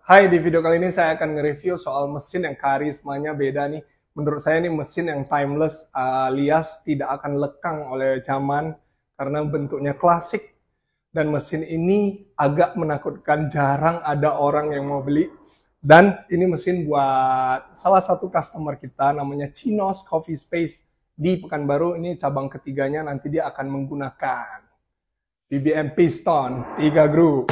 Hai, di video kali ini saya akan nge-review soal mesin yang karismanya beda nih. Menurut saya ini mesin yang timeless alias tidak akan lekang oleh zaman karena bentuknya klasik. Dan mesin ini agak menakutkan, jarang ada orang yang mau beli. Dan ini mesin buat salah satu customer kita namanya Chinos Coffee Space di Pekanbaru. Ini cabang ketiganya, nanti dia akan menggunakan BBM Piston 3 groove.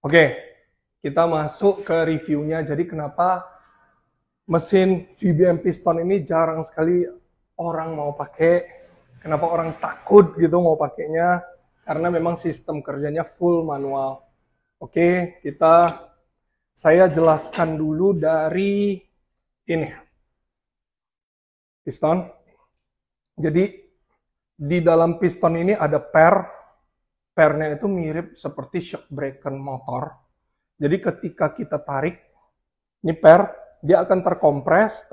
Oke, kita masuk ke reviewnya. Jadi kenapa mesin VBM piston ini jarang sekali orang mau pakai? Kenapa orang takut gitu mau pakainya? Karena memang sistem kerjanya full manual. Oke, saya jelaskan dulu dari ini piston. Jadi di dalam piston ini ada pernya itu mirip seperti shock breaker motor. Jadi ketika kita tarik, ini dia akan terkompres.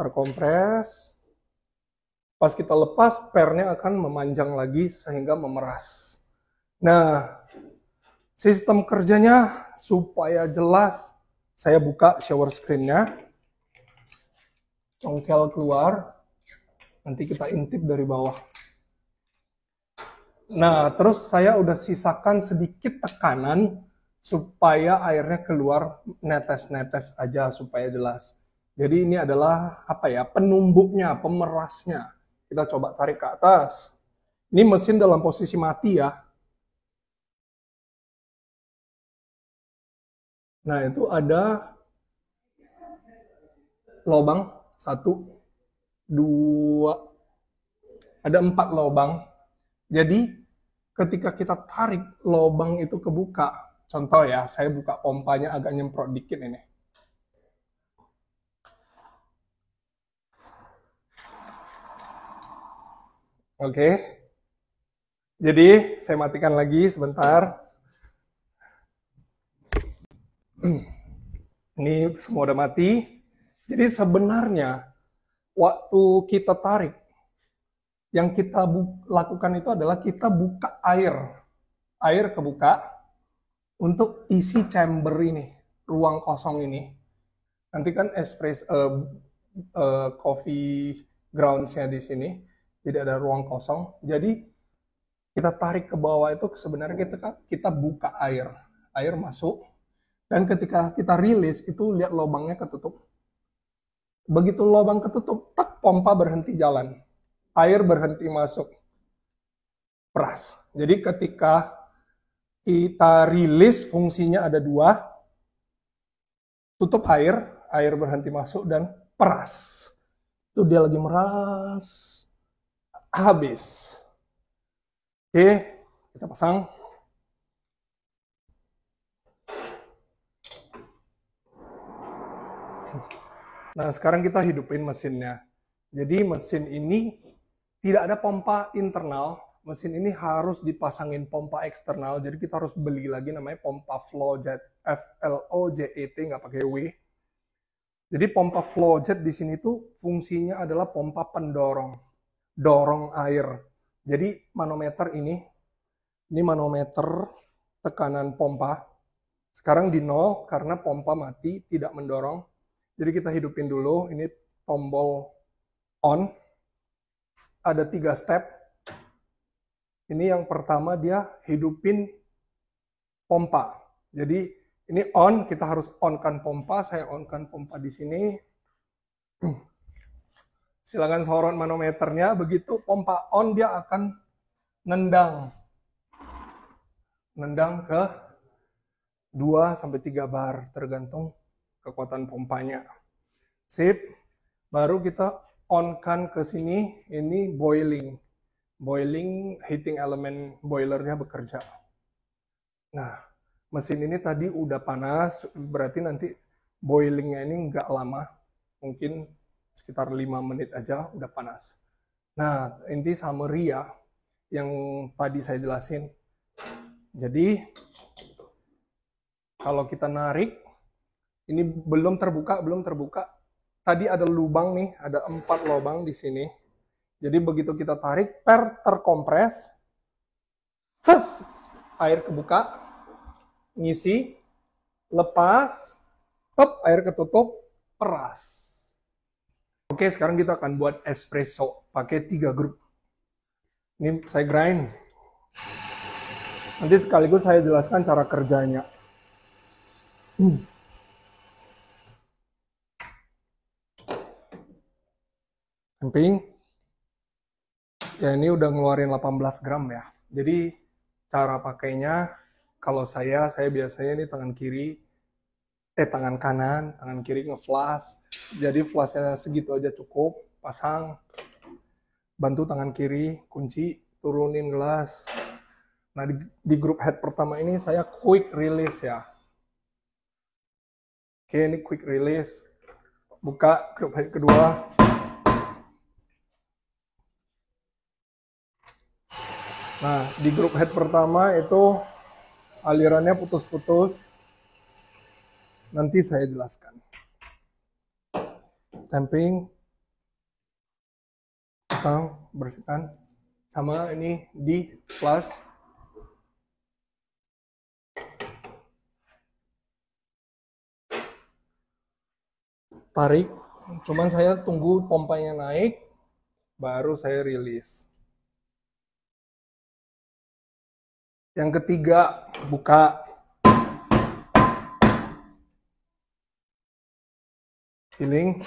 Pas kita lepas, pernya akan memanjang lagi sehingga memeras. Nah, sistem kerjanya supaya jelas, saya buka shower screen-nya. Congkel keluar, nanti kita intip dari bawah. Nah, terus saya udah sisakan sedikit tekanan supaya airnya keluar netes-netes aja supaya jelas. Jadi ini adalah penumbuknya, pemerasnya. Kita coba tarik ke atas. Ini mesin dalam posisi mati ya. Nah, itu ada lubang 1, 2, ada 4 lubang. Jadi ketika kita tarik, lubang itu kebuka. Contoh ya, saya buka pompanya agak nyemprot dikit ini. Oke. Jadi saya matikan lagi sebentar. Ini semua udah mati. Jadi sebenarnya waktu kita tarik, yang kita lakukan itu adalah kita buka air kebuka untuk isi chamber ini, ruang kosong ini. Nanti kan coffee grounds-nya di sini, jadi ada ruang kosong. Jadi kita tarik ke bawah itu sebenarnya kita buka air masuk, dan ketika kita rilis itu lihat lubangnya ketutup. Begitu lubang ketutup, tak, pompa berhenti jalan. Air berhenti masuk, peras. Jadi ketika kita rilis, fungsinya ada 2, tutup air berhenti masuk, dan peras. Itu dia lagi meras, habis. Oke, kita pasang. Nah, sekarang kita hidupin mesinnya. Jadi mesin ini tidak ada pompa internal, mesin ini harus dipasangin pompa eksternal, jadi kita harus beli lagi namanya pompa Flowjet, F-L-O-J-E-T, nggak pakai W. Jadi pompa Flowjet di sini tuh fungsinya adalah pompa pendorong, dorong air. Jadi manometer ini manometer tekanan pompa, sekarang di 0 karena pompa mati, tidak mendorong. Jadi kita hidupin dulu, ini tombol on. Ada 3 step. Ini yang pertama, dia hidupin pompa. Jadi ini on, kita harus on-kan pompa. Saya on-kan pompa di sini. Silakan sorot manometernya. Begitu pompa on, dia akan nendang ke 2-3 bar, tergantung kekuatan pompanya. Sip. Baru kita on-kan ke sini, ini boiling heating element boilernya bekerja. Nah, mesin ini tadi udah panas, berarti nanti boilingnya ini nggak lama, mungkin sekitar 5 menit aja udah panas. Nah, inti summary ya, yang tadi saya jelasin. Jadi, kalau kita narik, Ini belum terbuka, belum terbuka. Tadi ada lubang nih, ada 4 lubang di sini. Jadi begitu kita tarik, per terkompres, ces, air kebuka, ngisi, lepas, top, air ketutup, peras. Oke, sekarang kita akan buat espresso pakai 3 grup. Ini saya grind. Nanti sekaligus saya jelaskan cara kerjanya. Samping. Ya ini udah ngeluarin 18 gram ya. Jadi cara pakainya, kalau saya biasanya ini tangan kiri nge-flash. Jadi flashnya segitu aja cukup, pasang, bantu tangan kiri, kunci, turunin gelas. Nah di grup head pertama ini saya quick release ya. Oke, ini quick release. Buka grup head kedua. Nah, di grup head pertama itu alirannya putus-putus. Nanti saya jelaskan. Tamping, pasang, bersihkan. Sama ini di flash. Tarik, cuman saya tunggu pompanya naik, baru saya rilis. Yang ketiga, buka. Filling.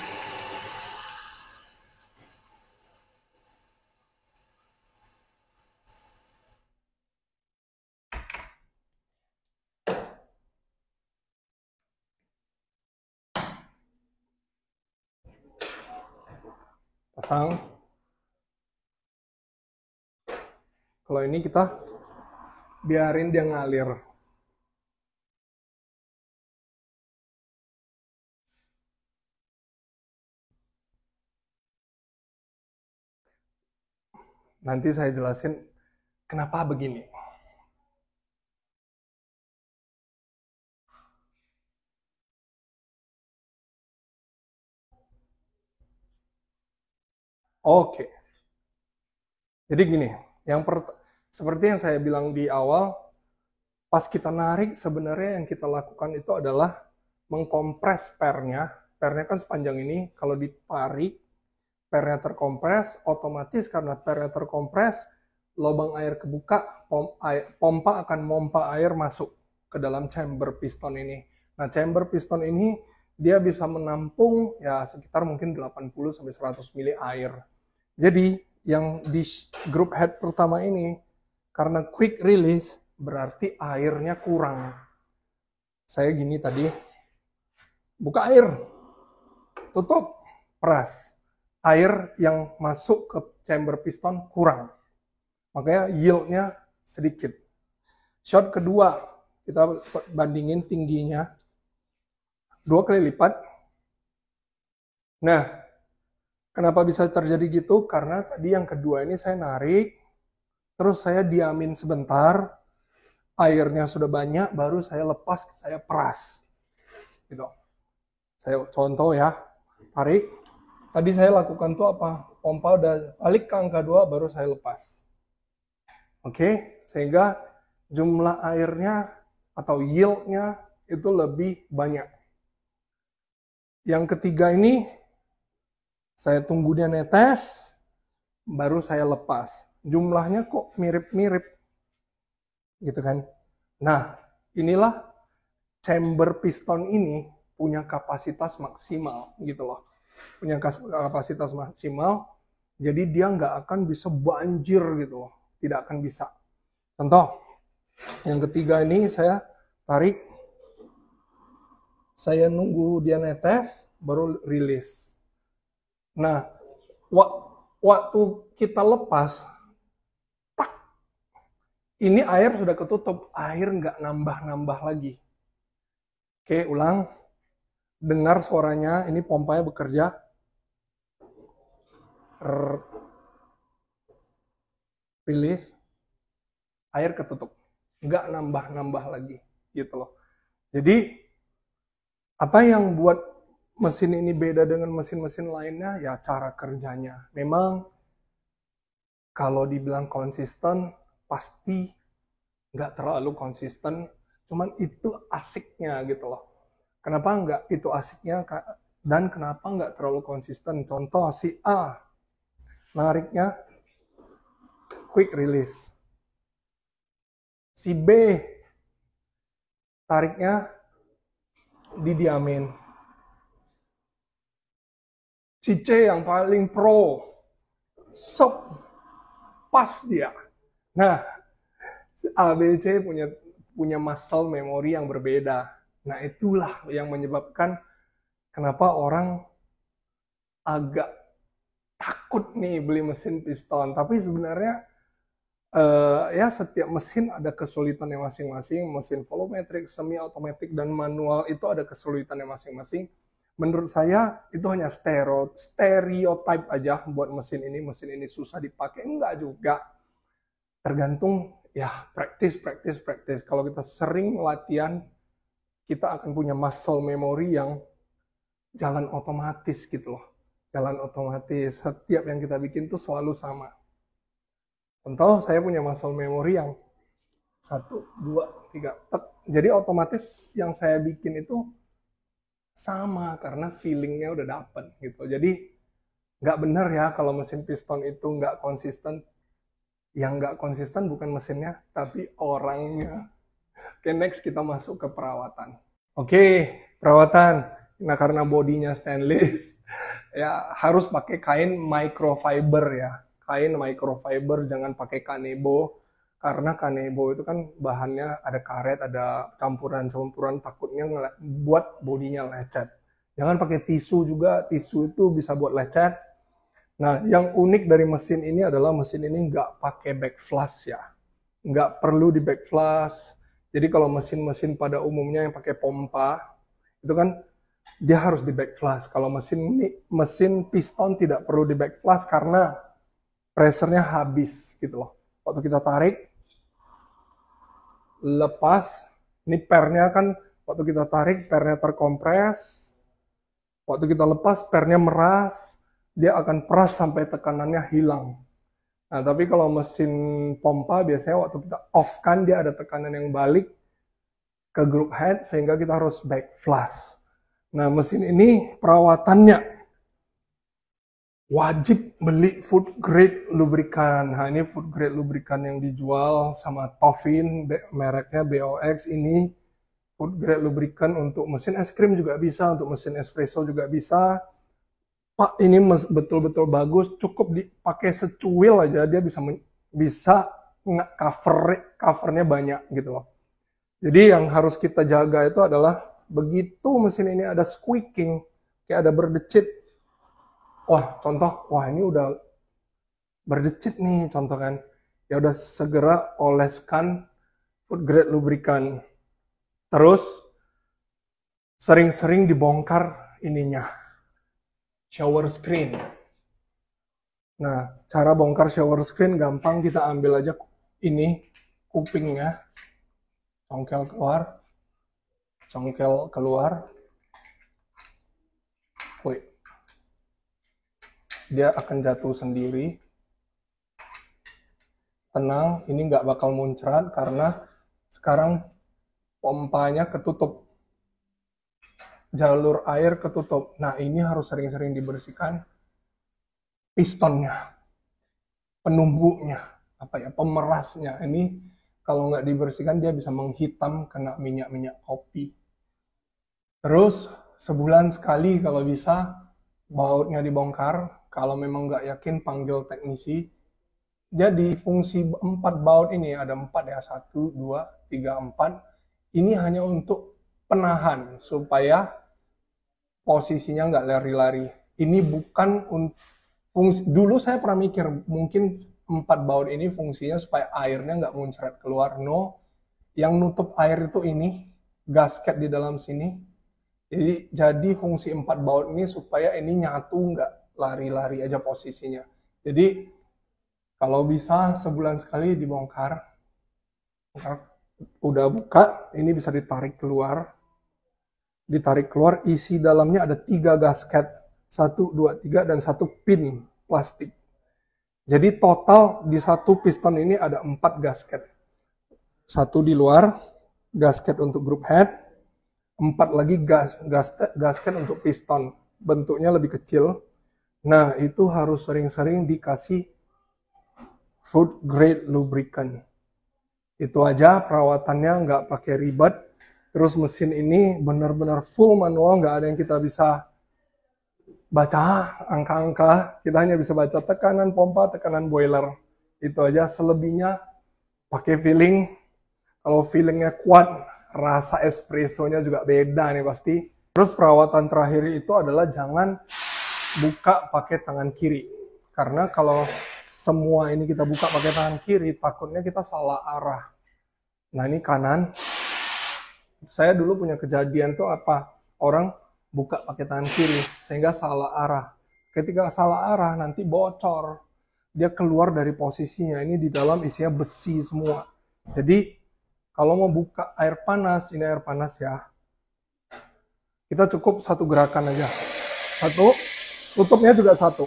Pasang. Kalau ini kita biarin dia ngalir. Nanti saya jelasin kenapa begini. Oke. Jadi gini, seperti yang saya bilang di awal, pas kita narik sebenarnya yang kita lakukan itu adalah mengkompres pernya. Pernya kan sepanjang ini, kalau ditarik, pernya terkompres, otomatis karena pernya terkompres, lubang air kebuka, pompa akan memompa air masuk ke dalam chamber piston ini. Nah, chamber piston ini dia bisa menampung ya sekitar mungkin 80-100 mili air. Jadi yang di grup head pertama ini, karena quick release, berarti airnya kurang. Saya gini tadi, buka air, tutup, peras. Air yang masuk ke chamber piston kurang. Makanya yield-nya sedikit. Shot kedua, kita bandingin tingginya 2 kali lipat. Nah, kenapa bisa terjadi gitu? Karena tadi yang kedua ini saya narik, terus saya diamin sebentar, airnya sudah banyak, baru saya lepas, saya peras. Gitu. Saya contoh ya, tarik. Tadi saya lakukan tuh apa? Pompa udah balik ke angka 2, baru saya lepas. Oke, sehingga jumlah airnya atau yield-nya itu lebih banyak. Yang ketiga ini, saya tunggu dia netes, baru saya lepas. Jumlahnya kok mirip-mirip, gitu kan. Nah, inilah chamber piston ini punya kapasitas maksimal, gitu loh. Punya kapasitas maksimal, jadi dia nggak akan bisa banjir gitu loh. Tidak akan bisa. Contoh, yang ketiga ini saya tarik, saya nunggu dia netes, baru rilis. Nah, waktu kita lepas, tak, ini air sudah ketutup, air nggak nambah-nambah lagi. Oke, ulang. Dengar suaranya, ini pompanya bekerja. Rilis, air ketutup. Nggak nambah-nambah lagi, gitu loh. Jadi, Apa yang buat mesin ini beda dengan mesin-mesin lainnya? Ya cara kerjanya. Memang kalau dibilang konsisten, pasti nggak terlalu konsisten. Cuman itu asiknya gitu loh. Kenapa nggak itu asiknya dan kenapa nggak terlalu konsisten? Contoh si A, nariknya quick release. Si B, tariknya didiamin. Si C yang paling pro, sop, pas dia. Nah, A, B, C punya muscle memory yang berbeda. Nah, itulah yang menyebabkan kenapa orang agak takut nih beli mesin piston. Tapi sebenarnya ya setiap mesin ada kesulitannya masing-masing. Mesin volumetric, semi automatic, dan manual itu ada kesulitannya masing-masing. Menurut saya itu hanya stereotype aja buat mesin ini susah dipakai. Enggak juga. Tergantung ya praktis. Kalau kita sering latihan, kita akan punya muscle memory yang jalan otomatis gitu loh. Jalan otomatis. Setiap yang kita bikin tuh selalu sama. Contoh, saya punya muscle memory yang 1, 2, 3, tek. Jadi otomatis yang saya bikin itu sama karena feelingnya udah dapet gitu. Jadi nggak benar ya kalau mesin piston itu nggak konsisten. Yang nggak konsisten bukan mesinnya, tapi orangnya. Oke, next kita masuk ke perawatan. Oke, perawatan. Nah, karena bodinya stainless, ya harus pakai kain microfiber ya. Kain microfiber, jangan pakai kanebo. Karena kanebo itu kan bahannya ada karet, ada campuran-campuran, takutnya buat bodinya lecet. Jangan pakai tisu juga, tisu itu bisa buat lecet. Nah, yang unik dari mesin ini adalah mesin ini nggak pakai backflush ya. Nggak perlu di backflush. Jadi kalau mesin-mesin pada umumnya yang pakai pompa, itu kan dia harus di backflush. Kalau mesin piston tidak perlu di backflush karena pressure-nya habis gitu loh. Waktu kita tarik, lepas, ini pernya kan waktu kita tarik, pernya terkompres. Waktu kita lepas, pernya meras, dia akan peras sampai tekanannya hilang. Nah, tapi kalau mesin pompa biasanya waktu kita off kan dia ada tekanan yang balik ke group head sehingga kita harus backflush. Nah, mesin ini perawatannya wajib beli food grade lubrikan. Nah, ini food grade lubrikan yang dijual sama Tofin, mereknya BOX ini. Food grade lubrikan untuk mesin es krim juga bisa, untuk mesin espresso juga bisa. Pak, ini betul-betul bagus, cukup dipakai secuil aja dia bisa covernya banyak gitu loh. Jadi yang harus kita jaga itu adalah begitu mesin ini ada squeaking, kayak ada berdecit. Wah, contoh, wah ini udah berdecit nih, contoh kan. Ya udah segera oleskan food grade lubrikan. Terus sering-sering dibongkar ininya. Shower screen. Nah, cara bongkar shower screen gampang, kita ambil aja ini kupingnya, congkel keluar. Wih. Dia akan jatuh sendiri. Tenang, ini nggak bakal muncrat karena sekarang pompanya ketutup. Jalur air ketutup. Nah, ini harus sering-sering dibersihkan. Pistonnya, penumbuhnya, pemerasnya. Ini kalau nggak dibersihkan dia bisa menghitam kena minyak-minyak kopi. Terus sebulan sekali kalau bisa bautnya dibongkar. Kalau memang nggak yakin panggil teknisi. Jadi fungsi 4 baut ini ada 4 ya, 1, 2, 3, 4. Ini hanya untuk penahan supaya posisinya nggak lari-lari. Ini bukan fungsi. Dulu saya pernah mikir mungkin 4 baut ini fungsinya supaya airnya nggak muncrat keluar. No, yang nutup air itu ini gasket di dalam sini. Jadi fungsi 4 baut ini supaya ini nyatu nggak lari-lari aja posisinya. Jadi kalau bisa sebulan sekali dibongkar. Udah buka, ini bisa ditarik keluar. ditarik keluar, isi dalamnya ada 3 gasket, 1, 2, 3, dan 1 pin plastik. Jadi total di satu piston ini ada 4 gasket. 1 di luar, gasket untuk group head, 4 lagi gasket untuk piston. Bentuknya lebih kecil. Nah, itu harus sering-sering dikasih food grade lubricant. Itu aja perawatannya, nggak pakai ribet. Terus mesin ini benar-benar full manual, nggak ada yang kita bisa baca angka-angka. Kita hanya bisa baca tekanan pompa, tekanan boiler. Itu aja. Selebihnya pakai feeling. Kalau feelingnya kuat, rasa espressonya juga beda nih pasti. Terus perawatan terakhir itu adalah jangan buka pakai tangan kiri. Karena kalau semua ini kita buka pakai tangan kiri, takutnya kita salah arah. Nah, ini kanan. Saya dulu punya kejadian tuh apa? Orang buka pakai tangan kiri sehingga salah arah. Ketika salah arah nanti bocor. Dia keluar dari posisinya. Ini di dalam isinya besi semua. Jadi kalau mau buka air panas, ini air panas ya. Kita cukup 1 gerakan aja. 1, tutupnya juga 1.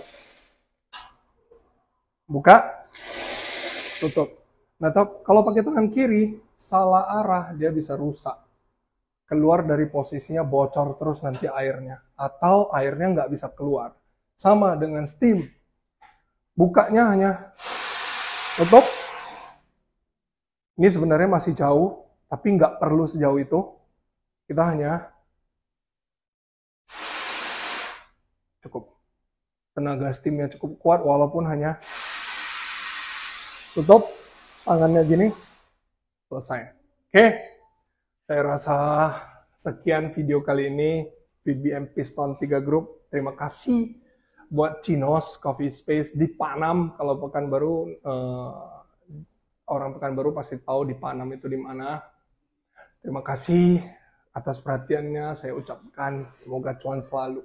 Buka, tutup. Nah, kalau pakai tangan kiri, salah arah, dia bisa rusak. Keluar dari posisinya, bocor terus nanti airnya. Atau airnya nggak bisa keluar. Sama dengan steam. Bukanya hanya tutup. Ini sebenarnya masih jauh, tapi nggak perlu sejauh itu. Kita hanya cukup. Tenaga steamnya cukup kuat, walaupun hanya tutup, tangannya gini, selesai. Oke. Saya rasa sekian video kali ini, VBM Piston 3 Group. Terima kasih buat Chinos Coffee Space di Panam. Kalau Pekanbaru, orang Pekanbaru pasti tahu di Panam itu di mana. Terima kasih atas perhatiannya, saya ucapkan semoga cuan selalu.